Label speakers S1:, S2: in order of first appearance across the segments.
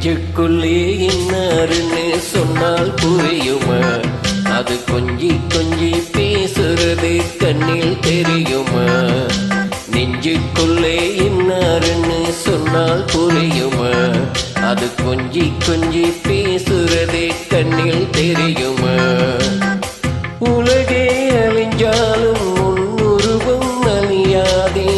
S1: நெஞ்சுக்குள்ளே இன்னாருன்னு சொன்னால் புரியுமா? அது கொஞ்சி கொஞ்சி பேசுறது கண்ணில் தெரியுமா? நெஞ்சுக்குள்ளே இன்னாருன்னு சொன்னால் புரியுமா? அது கொஞ்சி கொஞ்சி பேசுறது கண்ணில் தெரியுமா? உலகே அழிஞ்சாலும் உன்னுருவம் அழியாதே,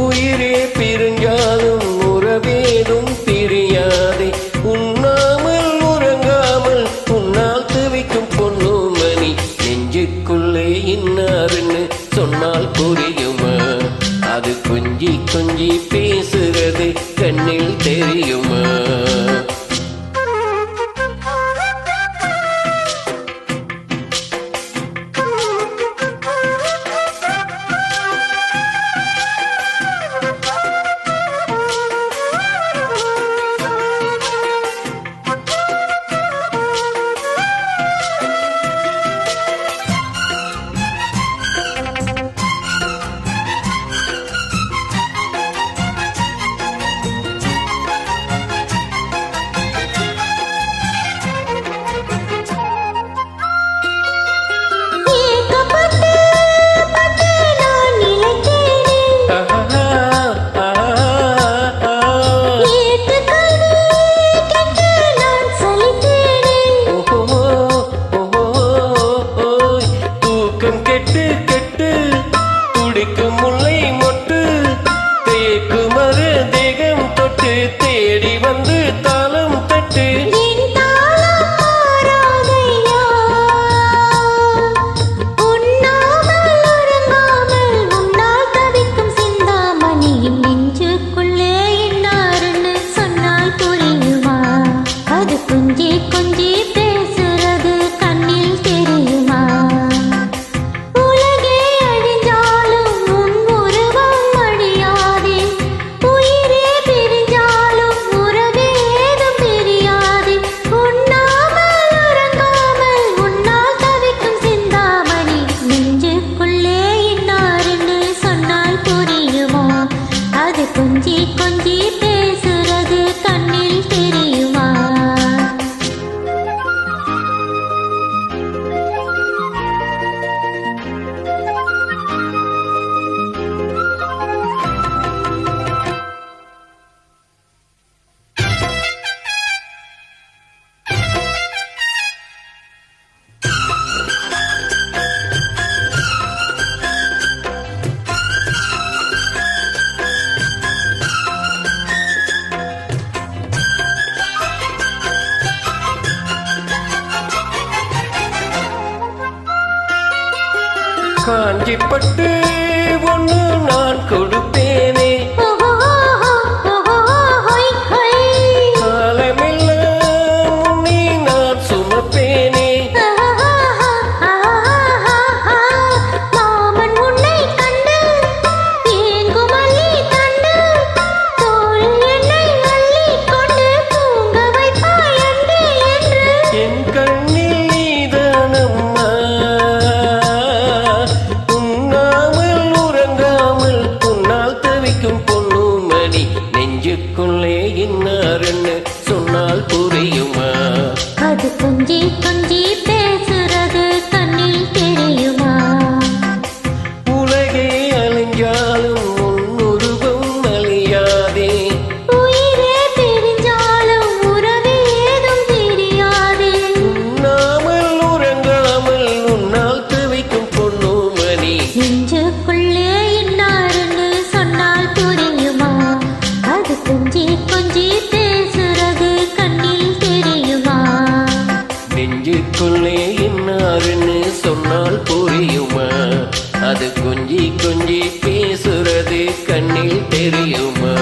S1: உயிரே பிரிஞ்சாலும் உறவேதும் பிரியாதே. உண்ணாமல் உறங்காமல் உன்னால் தவிக்கும் பொண்ணு மணி. நெஞ்சுக்குள்ளே இன்னாருன்னு சொன்னால் புரியுமா? அது கொஞ்சி கொஞ்சி பேசுறது கண்ணில் தெரியுமா? கெட்டு கெட்டு துடிக்கும் முல்லை மொட்டு, தேக்குமறு தேகம் தொட்டு தேடி வந்து தாளம் தட்டு.
S2: நெஞ்சுக்குள்ளே இன்னாருன்னு சொன்னால் புரியுமா? அது கொஞ்சி கொஞ்சி பேசுறது கண்ணில் தெரியுமா? கொஞ்சி கொஞ்சி பேசுறது கண்ணில் தெரியுமா?
S1: காஞ்சிப்பட்டு ஒன்று நான் கொடுப்பேனே, காலமெல்லாம் உன்னை நான் சுமப்பேனே.
S2: மாமன் உன்னை கண்டு ஏங்கும் அள்ளி கண்டு தோளில் என்னை அள்ளி கொண்டு தூங்க வைப்பாய் அன்பே என்று.
S1: என் கண்ணில் நீதானம்மா, பொண்ணு மணி. நெஞ்சுக்குள்ளே இன்னாருன்னு சொன்னால் புரியுமா?
S2: அது கொஞ்சி கொஞ்சி பேசுறது கண்ணில் தெரியுமா?
S1: உலகே அழிஞ்சாலும் உன்னுருவம் அழியாதே,
S2: உயிரே பிரிஞ்சாலும் உறவேதும் தெரியாதே.
S1: உண்ணாமல் உறங்காமல் உன்னால் தவிக்கும் பொண்ணு மணி.
S2: நெஞ்சுக்குள்ளே இன்னாருன்னு சொன்னால் புரியுமா? அது கொஞ்சி கொஞ்சி பேசுறது கண்ணில் தெரியுமா?
S1: நெஞ்சுக்குள்ளே இன்னாருன்னு சொன்னால் புரியுமா? அது கொஞ்சி கொஞ்சி பேசுறது கண்ணில் தெரியுமா?